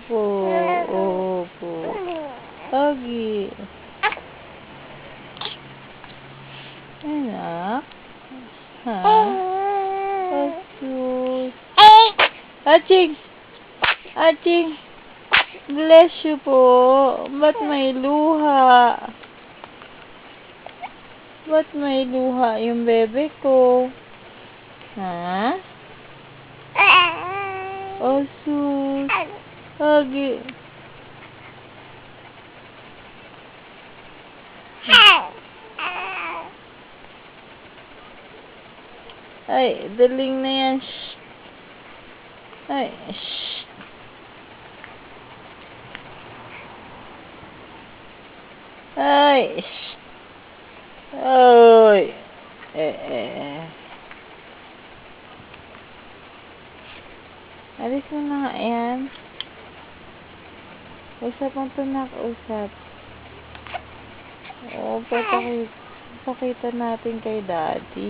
Opo. Opo. Agi. Anak. Ha? Asus. Aching! Aching! Bless you po. Ba't may luha? Ba't may luha yung bebe ko? Ha? Asus. Agi. Ay, daling na yan. Shh. Ay, shh. Ay, shh. Ay. Alis mo na nga yan. Usap mo ito na, usap. Oo, pakita natin kay daddy.